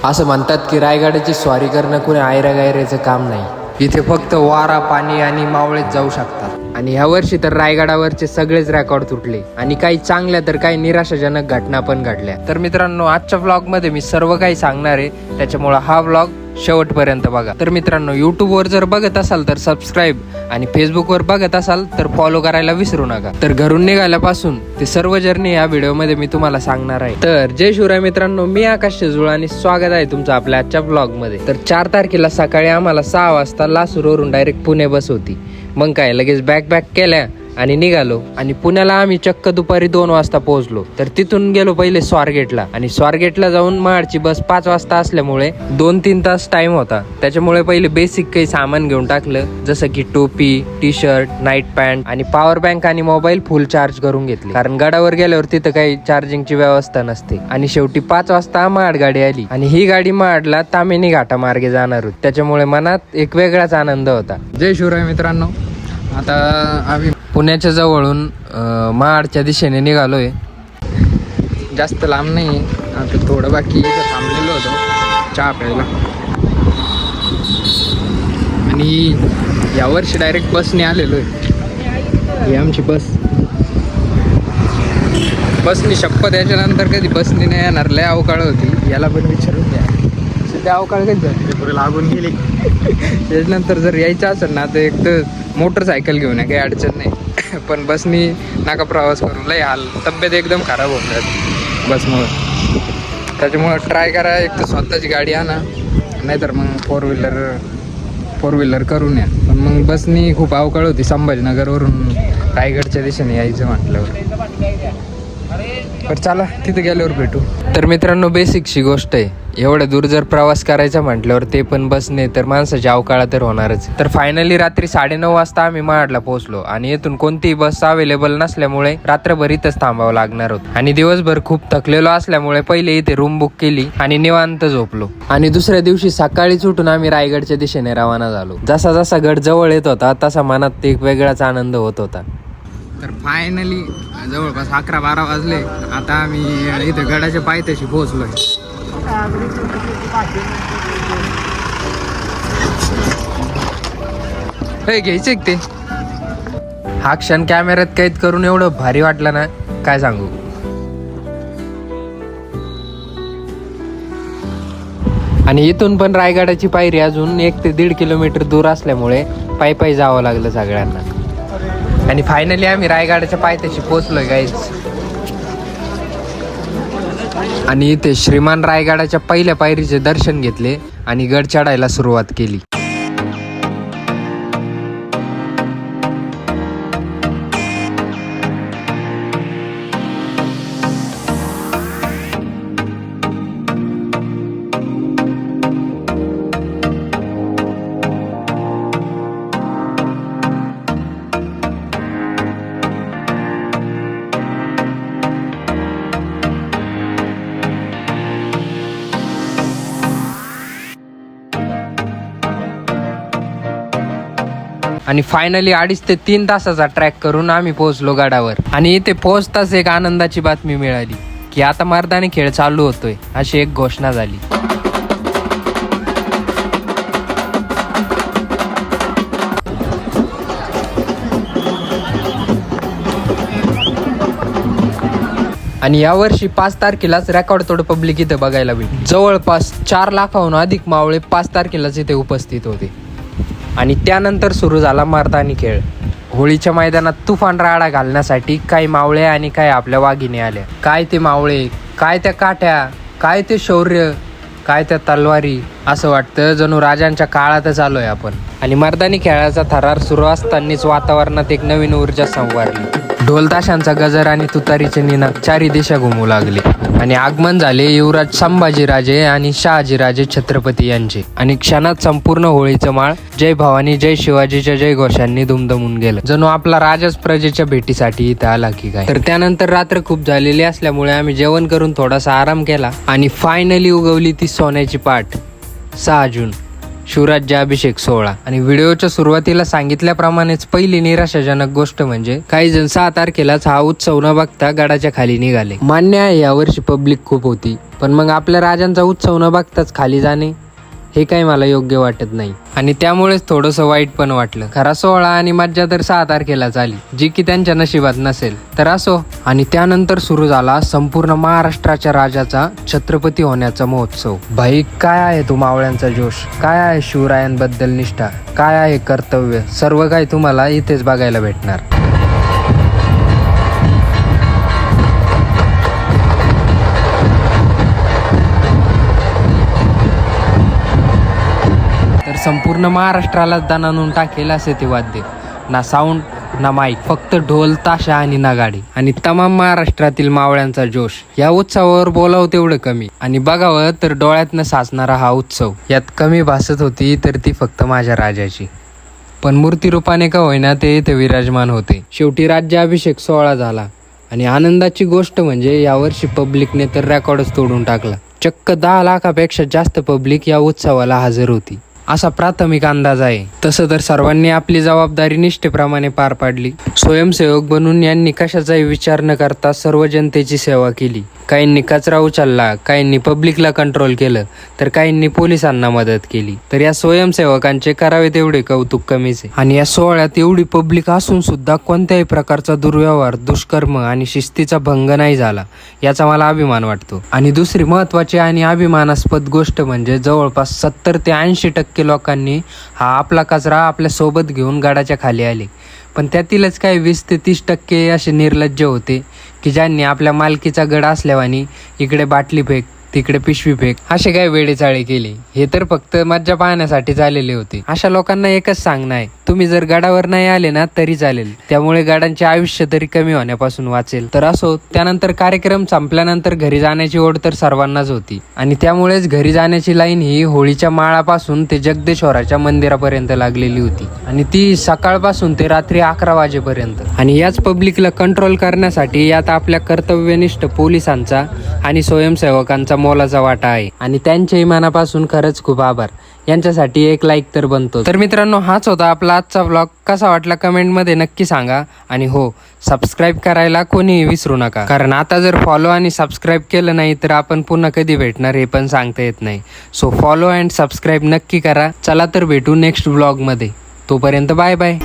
असं म्हणतात की रायगडाची स्वारी करणं कुणी आयऱ्या-गायऱ्याचं काम नाही. इथे फक्त वारा, पाणी आणि मावळेच जाऊ शकतात. आणि ह्या वर्षी तर रायगडावरचे सगळेच रेकॉर्ड तुटले आणि काही चांगल्या तर काही निराशाजनक घटना पण घडल्या. तर मित्रांनो, आजच्या व्लॉगमध्ये मी सर्व काही सांगणार आहे, त्याच्यामुळे हा व्लॉग शेवटपर्यंत बघा. तर मित्रांनो, यूट्यूबवर जर बघत असाल तर सबस्क्राईब आणि फेसबुकवर बघत असाल तर फॉलो करायला विसरू नका. तर घरून निघाल्यापासून ते सर्व जर्नी या व्हिडिओमध्ये मी तुम्हाला सांगणार आहे. तर जय शिवराय मित्रांनो, मी आकाश शेजुळ आणि स्वागत आहे तुमचं आपल्या आजच्या व्लॉगमध्ये. तर 4 तारखेला सकाळी आम्हाला 6 वाजता लासूरवरून डायरेक्ट पुणे बस होती. मग काय लगेच बॅग केल्या आणि निघालो. आणि पुण्याला आम्ही चक्क दुपारी 2 वाजता पोहोचलो. तर तिथून गेलो पहिले स्वारगेटला आणि स्वारगेटला जाऊन महाडची बस 5 वाजता असल्यामुळे 2-3 तास टाइम होता. त्याच्यामुळे पहिले बेसिक काही सामान घेऊन टाकलं, जसं की टोपी, टी शर्ट, नाईट पॅन्ट आणि पॉवर बँक आणि मोबाईल फुल चार्ज करून घेतले, कारण गडावर गेल्यावर तिथं काही चार्जिंगची व्यवस्था नसते. आणि शेवटी 5 वाजता महाड गाडी आली आणि ही गाडी महाडला तामिनी घाटा मार्गे जाणार होती. त्याच्यामुळे मनात एक वेगळाच आनंद होता. जय शिवराय मित्रांनो, आता आम्ही पुण्याच्या जवळून महाडच्या दिशेने निघालोय. जास्त लांब नाही, आता थोडं बाकी इथं थांबलेलो होतो चहा प्यायला. आणि यावर्षी डायरेक्ट बसने आलेलो आहे. ही आमची बसनी शपथ, याच्यानंतर कधी बसनी नाही येणार. लय अवकाळ होती, याला पण विचारून द्या. सध्या अवकाळ कधी झाली, पुढे लागून गेली. त्याच्यानंतर जर यायचं असेल ना तर एक तर मोटरसायकल घेऊन या, काही अडचण नाही. पण बसनी नाका प्रवास करून लय हाल, तब्येत एकदम खराब होऊन जाते बसमुळं. त्याच्यामुळं ट्राय करा एक तर स्वतःची गाडी आणा, नाहीतर मग फोर व्हीलर करून या. पण मग बसनी खूप अवकाळ होती संभाजीनगरवरून रायगडच्या दिशेने यायचं म्हटल्यावर. तर चला तिथे गेल्यावर भेटू. तर मित्रांनो, बेसिकची गोष्ट आहे, एवढ्या दूर जर प्रवास करायचा म्हटल्यावर ते पण बसने, तर माणसाची अवकाळा तर होणारच. तर फायनली रात्री 9:30 वाजता आम्ही महाडला पोहोचलो आणि येथून कोणतीही बस अवेलेबल नसल्यामुळे रात्रभर इथंच थांबावं लागणार होतं. आणि दिवसभर खूप थकलेलो असल्यामुळे पहिले इथे रूम बुक केली आणि निवांत झोपलो. आणि दुसऱ्या दिवशी सकाळीच उठून आम्ही रायगडच्या दिशेने रवाना झालो. जसा जसा गड जवळ येत होता तसा मनात एक वेगळाच आनंद होत होता. तर फायनली जवळपास 11-12 वाजले. आता आम्ही इथं गडाच्या पायथ्याशी पोहोचलोय. हे घ्यायचे ते. हा क्षण कॅमेऱ्यात कैद करून एवढं भारी वाटलं ना, काय सांगू. आणि इथून पण रायगडाची पायरी अजून 1 ते 1.5 किलोमीटर दूर असल्यामुळे पायी जावं लागलं सगळ्यांना. आणि फायनली आम्ही रायगडाच्या पायथ्याशी पोहोचलोय गाईज. आणि इथे श्रीमान रायगडाच्या पहिल्या पायरीचे दर्शन घेतले आणि गड चढायला सुरुवात केली. आणि फायनली 2.5 ते 3 तासाचा ट्रॅक करून आम्ही पोहोचलो गडावर. आणि इथे पोहोचताच एक आनंदाची बातमी मिळाली की आता मर्दानी खेळ चालू होतोय, अशी एक घोषणा झाली. आणि यावर्षी 5 तारखेलाच रेकॉर्ड तोड पब्लिक इथे बघायला भेटली. जवळपास 4 लाखाहून अधिक मावळे 5 तारखेलाच इथे उपस्थित होते. आणि त्यानंतर सुरू झाला मर्दानी खेळ. होळीच्या मैदानात तुफान राडा घालण्यासाठी काही मावळे आणि काही आपल्या वाघिणी आल्या. काय ते मावळे, काय त्या काठ्या, काय ते शौर्य, काय त्या तलवारी. असं वाटतं जणू राजांच्या काळातच आलोय आपण. आणि मर्दानी खेळाचा थरार सुरू असतानाच वातावरणात एक नवीन ऊर्जा संवारली. ढोल ताशांचा गजर आणि तुतारीचे निनाद चारी दिशा घुमू लागले. आणि आगमन झाले युवराज संभाजीराजे आणि शहाजीराजे छत्रपती यांचे. आणि क्षणात संपूर्ण होळीचं माळ जय भवानी जय शिवाजीच्या जय घोषांनी दुमदमून गेलं, जणू आपला राजाच प्रजेच्या भेटीसाठी इथं आला की काय. तर त्यानंतर रात्र खूप झालेली असल्यामुळे आम्ही जेवण करून थोडासा आराम केला आणि फायनली उगवली ती सोन्याची पाट. 6 जून शिवराज्याभिषेक सोहळा. आणि व्हिडिओच्या सुरुवातीला सांगितल्याप्रमाणेच पहिली निराशाजनक गोष्ट म्हणजे काही जण 6 तारखेलाच हा उत्सव न बघता गडाच्या खाली निघाले. मान्य आहे यावर्षी पब्लिक खूप होती, पण मग आपल्या राजांचा उत्सव न बघताच खाली जाणे हे काही मला योग्य वाटत नाही. आणि त्यामुळेच थोडंसं वाईट पण वाटलं. खरा सोहळा आणि मज्जा तर 6 तारखेलाच आली, जी की त्यांच्या नशिबात नसेल तर असो. आणि त्यानंतर सुरू झाला संपूर्ण महाराष्ट्राच्या राजाचा छत्रपती होण्याचा महोत्सव. भाई, काय आहे तो मावळ्यांचा जोश, काय आहे शिवरायांबद्दल निष्ठा, काय आहे कर्तव्य, सर्व काही तुम्हाला इथेच बघायला भेटणार. तर संपूर्ण महाराष्ट्राला दणानून टाकेल असे ते वाद्य. ना साऊंड ना माईक, फक्त ढोल, ताशा आणि नगाडे. आणि तमाम महाराष्ट्रातील मावळ्यांचा जोश. या उत्सवावर बोलावं तेवढं कमी, आणि बघावं तर डोळ्यातनं साचणारा हा उत्सव. यात कमी भासत होती तर ती फक्त माझ्या राजाची. पण मूर्तिरूपाने का होईना ते इथे विराजमान होते. शेवटी राज्याभिषेक सोहळा झाला. आणि आनंदाची गोष्ट म्हणजे यावर्षी पब्लिकने तर रेकॉर्डच तोडून टाकला. चक्क 10 लाखापेक्षा जास्त पब्लिक या उत्सवाला हजर होती, असा प्राथमिक अंदाज आहे. तसं तर सर्वांनी आपली जबाबदारी निष्ठेप्रमाणे पार पाडली. स्वयंसेवक बनून यांनी कशाचाही विचार न करता सर्व जनतेची सेवा केली. काहींनी कचरा उचलला, काहींनी पब्लिकला कंट्रोल केलं, तर काहींनी पोलिसांना मदत केली. तर या स्वयंसेवकांचे करावे तेवढे कौतुक कमीच आहे. आणि या सोहळ्यात एवढी पब्लिक असून सुद्धा कोणत्याही प्रकारचा दुर्व्यवहार, दुष्कर्म आणि शिस्तीचा भंग नाही झाला, याचा मला अभिमान वाटतो. आणि दुसरी महत्त्वाची आणि अभिमानास्पद गोष्ट म्हणजे जवळपास 70 ते 80% लोकांनी हा आपला कचरा आपल्या सोबत घेऊन गडाच्या खाली आले. पण त्यातीलच काही 20 ते 30% असे निर्लज्ज होते की ज्यांनी आपल्या मालकीचा गड असल्यावानी इकडे बाटली फेक, तिकडे पिशवी फेक, असे काही वेडेचाळे केले. हे तर फक्त मज्जा पाहण्यासाठी झालेले होते. अशा लोकांना एकच सांगणं आहे, तुम्ही जर गडावर नाही आले ना तरी चालेल, त्यामुळे गडांचे आयुष्य तरी कमी होण्यापासून वाचेल. तर असो, त्यानंतर कार्यक्रम संपल्यानंतर घरी जाण्याची ओढ तर सर्वांनाच होती. आणि त्यामुळेच घरी जाण्याची लाईन ही होळीच्या माळापासून ते जगदेश्वराच्या मंदिरापर्यंत लागलेली होती. आणि ती सकाळपासून ते रात्री 11 वाजेपर्यंत. आणि याच पब्लिकला कंट्रोल करण्यासाठी यात आपल्या कर्तव्यनिष्ठ पोलिसांचा आणि स्वयंसेवकांचा मोलाचा वाटा आहे. आणि त्यांच्याही मनापासून खरंच खूप आभार. यांच्यासाठी एक लाईक तर बनतो. तर मित्रांनो, हाच होता आपला आजचा व्लॉग. कसा वाटला कमेंटमध्ये नक्की सांगा. आणि हो, सबस्क्राईब करायला कोणीही विसरू नका, कारण आता जर फॉलो आणि सबस्क्राईब केलं नाही तर आपण पुन्हा कधी भेटणार हे पण सांगता येत नाही. सो फॉलो अँड सबस्क्राईब नक्की करा. चला तर भेटू नेक्स्ट व्लॉगमध्ये. तोपर्यंत बाय बाय.